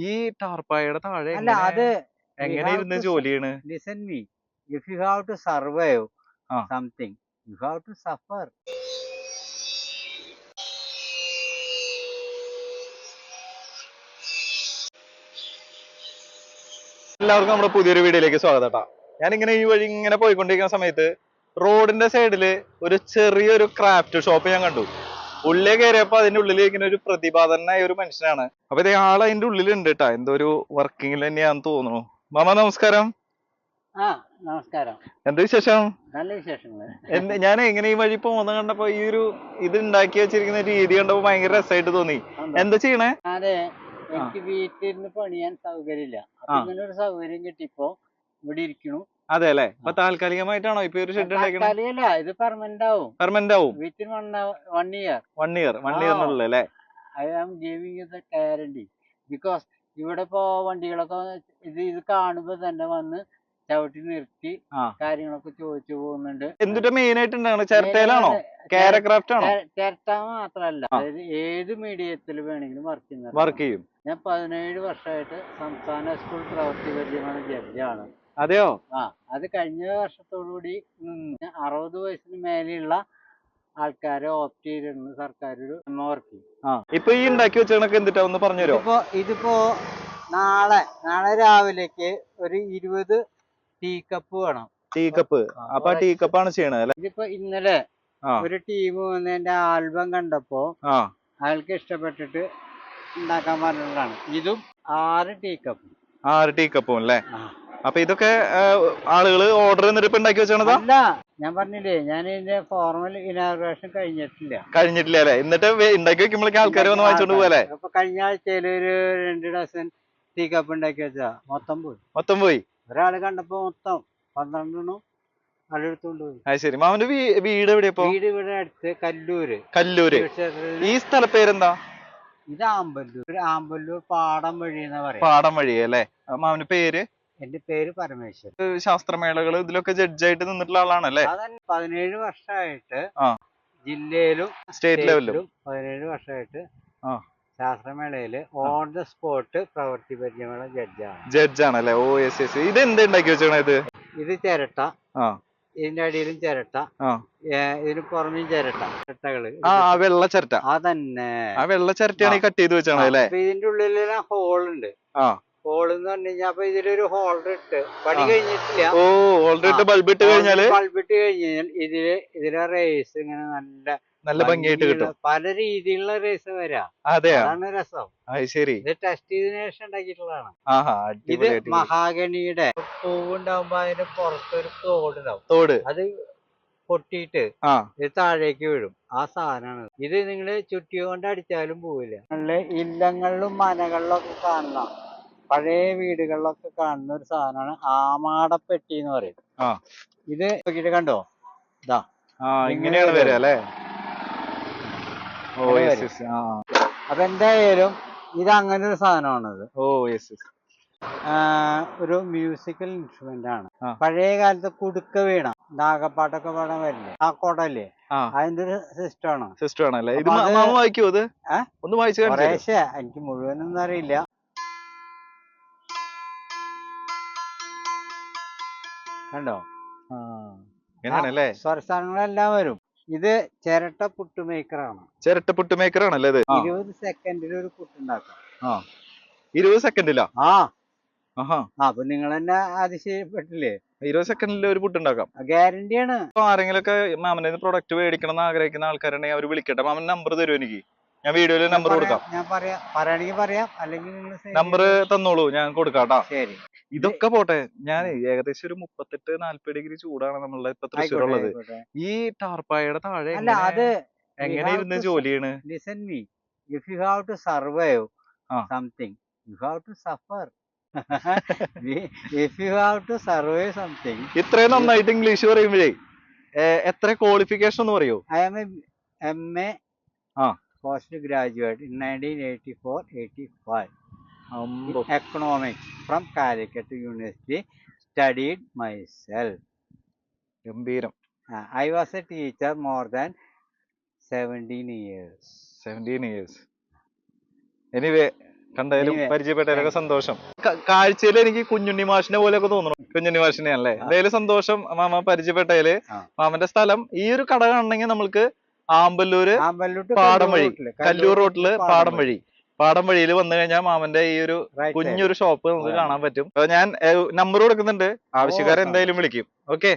ഈ ടാർപ്പായയുടെ താഴെ അല്ല അത് എങ്ങനെ ഇരുന്ന് ജോലി ചെയ്യണ്? Listen me, if you have to survive ആ. Something you have to suffer. എല്ലാവർക്കും നമ്മുടെ പുതിയൊരു വീഡിയോയിലേക്ക് സ്വാഗതം കേട്ടോ. ഞാനിങ്ങനെ ഈ വഴി ഇങ്ങനെ പോയിക്കൊണ്ടിരിക്കുന്ന സമയത്ത് റോഡിന്റെ സൈഡില് ഒരു ചെറിയൊരു ക്രാഫ്റ്റ് ഷോപ്പ് ഞാൻ കണ്ടു. ഉള്ളിൽ കയറിയപ്പോ അതിന്റെ ഉള്ളിൽ ഇങ്ങനെ ഒരു പ്രതിഭാതനായ ഒരു മനുഷ്യനാണ്. അപ്പൊ ഇത് ആൾ അതിന്റെ ഉള്ളിലുണ്ട് കേട്ടാ, എന്തോ ഒരു വർക്കിങ്ങിൽ തന്നെയാന്ന് തോന്നുന്നു. മാമ നമസ്കാരം. നമസ്കാരം. എന്താ വിശേഷം? നല്ല വിശേഷങ്ങൾ. ഞാൻ എങ്ങനെ ഈ വഴി പോകുന്ന കണ്ടപ്പോ ഈ ഒരു ഇത് ഉണ്ടാക്കി വെച്ചിരിക്കുന്ന രീതി കണ്ടപ്പോ ഭയങ്കര രസമായിട്ട് തോന്നി. എന്താ ചെയ്യണേ? അതെ, എനിക്ക് വീട്ടിലിരുന്ന് പണിയാൻ സൗകര്യമില്ല. ഇങ്ങനെ ഒരു സൗകര്യം കിട്ടിയപ്പോ ഇവിടെ ഇരിക്കണു. അതെ അല്ലെ, അപ്പൊ താൽക്കാലികമായിട്ടാണോ ഇപ്പൊ ഒരു ഷെഡ് ഉണ്ടാക്കണേ? ഇത് പെർമനന്റ് ആവും. പെർമനന്റ് ആവും. Within 1 year. 1 year അല്ലേ? I am giving you the guarantee. Because ഇവിടെ ഇപ്പോ വണ്ടികളൊക്കെ ഇത് കാണുമ്പോ തന്നെ വന്ന് ചവിട്ടി നിർത്തി കാര്യങ്ങളൊക്കെ ചോദിച്ചു പോകുന്നുണ്ട്. എന്തിട്ട് മെയിൻ ആയിട്ട് ചിരട്ടയിലാണോ? ക്രാഫ്റ്റ് ആണോ? ചിരട്ട മാത്രല്ല, അതായത് ഏത് മീഡിയത്തിൽ വേണമെങ്കിലും വർക്ക് ചെയ്യും. ഞാൻ 17 വർഷമായിട്ട് സംസ്ഥാന സ്കൂൾ പ്രവൃത്തി പരിചയമാണ് ജഡ്ജാണ്. അതെയോ? അത് കഴിഞ്ഞ വർഷത്തോടുകൂടി 60 വയസ്സിന് മേലെയുള്ള ആൾക്കാരെ ഓപ്റ്റ് ചെയ്തിരുന്നു സർക്കാർ ഒരു വർക്ക്. ഇപ്പൊ ഈ ഉണ്ടാക്കി വെച്ചതൊക്കെ എന്തിട്ടാ ഒന്ന് പറഞ്ഞുതരോ? ഇതിപ്പോ നാളെ രാവിലേക്ക് ഒരു 20 ടീ കപ്പ് വേണം. Tea cup. അപ്പൊ ടീ കപ്പാണ് ചെയ്യണത് അല്ലെ? ഇതിപ്പോ ഇന്നലെ ഒരു ടീം വന്ന് എന്റെ ആൽബം കണ്ടപ്പോ അയാൾക്ക് ഇഷ്ടപ്പെട്ടിട്ട് ഉണ്ടാക്കാൻ പറഞ്ഞതാണ്. ഇതും 6 ടീ കപ്പും. 6 ടീ കപ്പും അല്ലേ? അപ്പൊ ഇതൊക്കെ ആളുകള് ഓർഡർ ചെയ്തിട്ട് ഉണ്ടാക്കി വെച്ചാണതാ? അല്ല, ഞാൻ പറഞ്ഞില്ലേ, ഞാൻ ഇതിന്റെ ഫോർമൽ ഇനാഗുറേഷൻ കഴിഞ്ഞിട്ടില്ല അല്ലെ? എന്നിട്ട് ഉണ്ടാക്കി വെക്കുമ്പോഴേക്കും ആൾക്കാർ വന്ന് വാങ്ങിച്ചോണ്ട് പോലെ. അപ്പൊ കഴിഞ്ഞ ആഴ്ചയിൽ ഒരു 2 ഡസൻ ടീ കപ്പ് ഉണ്ടാക്കി വെച്ചാ മൊത്തം പോയി. ഒരാള് കണ്ടപ്പോ മൊത്തം 12 അതെടുത്തോണ്ട് പോയി. അത് ശരി. മാമന്റെ വീട് എവിടെയാ? വീട് ഇവിടെ അടുത്ത് കല്ലൂര്. ഈ സ്ഥല പേരെന്താ? ഇത് ആമ്പല്ലൂർ പാടം വഴി എന്ന് പറയും. പാടം വഴി അല്ലേ? മാമന്റെ പേര്? എന്റെ പേര് പരമേശ്വരൻ. ശാസ്ത്രമേളകൾ ഇതിലൊക്കെ ജഡ്ജായിട്ട് നിന്നിട്ടുള്ള ആളാണല്ലേ? 17 വർഷമായിട്ട് ജില്ലയിലും സ്റ്റേറ്റ് ലെവലിലും 17 വർഷമായിട്ട് ശാസ്ത്രമേളയില് ഓൺ ദ സ്പോട്ട് പ്രവൃത്തി പരിചയമുള്ള ജഡ്ജാണല്ലേ? ഓ യെസ് യെസ്. ഇത് എന്താ ഉണ്ടാക്കി വെച്ചത്? ഇത് ചിരട്ട, ഇതിന്റെ അടിയിലും ചിരട്ട, ഇതിന് പുറമേയും ചിരട്ടകള്. വെള്ള ചിരട്ട. അതന്നെ, ആ വെള്ള ചിരട്ടയാണ് കട്ട് ചെയ്ത് വെച്ചാണ് അല്ലേ? ഇതിന്റെ ഉള്ളിലെല്ലാം ഹോളുണ്ട്. ഹോൾ എന്ന് പറഞ്ഞു കഴിഞ്ഞാൽ അപ്പൊ ഇതിലൊരു ഹോൾഡർ ഇട്ട് പണി കഴിഞ്ഞിട്ടില്ല. ഓ, ഹോൾഡർ ഇട്ട് ബൾബ് ഇട്ട് കഴിഞ്ഞാൽ ഇതിലെ റേസ് ഇങ്ങനെ നല്ല ഭംഗിയായിട്ട് കിട്ടും. പല രീതിയിലുള്ള റേസ് വരാം. അതാണ് രസം. ശരി. ഇത് ടെസ്റ്റ് ചെയ്തതിനു ശേഷം ഉണ്ടാക്കിയിട്ടുള്ളതാണ്. ഇത് മഹാഗണിയുടെ പൂവുണ്ടാവുമ്പോ അതിന്റെ പുറത്തൊരു തോട് അത് പൊട്ടിയിട്ട് ഇത് താഴേക്ക് വീഴും. ആ സാധനമാണ് ഇത്. നിങ്ങള് ചുറ്റിക കൊണ്ട് അടിച്ചാലും പോവില്ല. നല്ല ഇല്ലങ്ങളിലും മനകളിലും ഒക്കെ കാണണം, പഴയ വീടുകളിലൊക്കെ കാണുന്ന ഒരു സാധനമാണ് ആമാടപ്പെട്ടി എന്ന് പറയും. ഇത് നോക്കിട്ട് കണ്ടോ, ഇതാ ഇങ്ങനെയാണ് വരിക അല്ലേ? അപ്പൊ എന്തായാലും ഇത് അങ്ങനെ ഒരു സാധനമാണത്. ഒരു മ്യൂസിക്കൽ ഇൻസ്ട്രുമെന്റ് ആണ്. പഴയ കാലത്ത് കുടുക്ക വീണ നാഗപ്പാട്ടൊക്കെ പാടാൻ വരില്ലേ, ആ കൊടല്ലേ, അതിന്റെ ഒരു സിസ്റ്റം ആണ്. എനിക്ക് മുഴുവനൊന്നും അറിയില്ല. കണ്ടോ, സ്വരസ്ഥാനങ്ങളെല്ലാം വരും. ഇത് ചിരട്ട പുട്ട് മേക്കറാണ്. ആണല്ലേ? 20 സെക്കൻഡിൽ ഒരു പുട്ടുണ്ടാക്കാം. 20 സെക്കൻഡിലാ? അപ്പൊ നിങ്ങൾ തന്നെ അതിശയപ്പെട്ടില്ലേ? 20 സെക്കൻഡിൽ ഒരു പുട്ടുണ്ടാക്കാം. ഗ്യാരണ്ടിയാണ്. ആരെങ്കിലൊക്കെ മാമന്റെ പ്രൊഡക്റ്റ് മേടിക്കണം എന്ന് ആഗ്രഹിക്കുന്ന ആൾക്കാരുണ്ടെങ്കിൽ അവർ വിളിക്കട്ടെ. മാമൻ നമ്പർ തരും എനിക്ക്, ഞാൻ വീഡിയോയിൽ നമ്പർ കൊടുക്കാം. ഞാൻ പറയുകയാണെങ്കിൽ പറയാം, അല്ലെങ്കിൽ നമ്പർ തന്നോളൂ, ഞാൻ കൊടുക്കാം. ശരി. ഇതൊക്കെ പോട്ടെ, ഞാൻ ഏകദേശം ഒരു 38-40 ഡിഗ്രി ചൂടാണ് നമ്മളുടെ ഇപ്പൊ തൃശ്ശൂരുള്ളത്. ഈ ടാർപ്പായയുടെ താഴെ എങ്ങനെ ഇരുന്ന് ജോലി ചെയ്യണ്? Listen me, if you have to survive something you have to suffer. If you have to survive something. ഇത്രയും നന്നായിട്ട് ഇംഗ്ലീഷ് പറയുമ്പോഴേ എത്ര ക്വാളിഫിക്കേഷൻ എന്ന് പറയൂ? I am MA post graduate in 1984-85 economics from Calicut University. Studied myself. ഗംഭീരം. I was a teacher more than 17 years. Anyway, കണ്ടായാലും പരിചയപ്പെട്ടതിലൊക്കെ സന്തോഷം. കാഴ്ചയിൽ എനിക്ക് കുഞ്ഞുണ്ണി മാഷിനെ പോലെയൊക്കെ തോന്നുന്നു. കുഞ്ഞുണ്ണി മാഷിനെ അല്ലേ? എന്തായാലും സന്തോഷം മാമ പരിചയപ്പെട്ടതില്. മാമന്റെ സ്ഥലം ഈ ഒരു കട കാണണമെങ്കിൽ നമ്മൾക്ക് ആമ്പല്ലൂര് പാടം വഴി, കല്ലൂർ റോട്ടില് പാടം വഴിയിൽ വന്നു കഴിഞ്ഞാൽ മാമന്റെ ഈ ഒരു കുഞ്ഞൊരു ഷോപ്പ് നമുക്ക് കാണാൻ പറ്റും. ഞാൻ നമ്പർ കൊടുക്കുന്നുണ്ട്, ആവശ്യക്കാരെ എന്തായാലും വിളിക്കും. ഓക്കെ.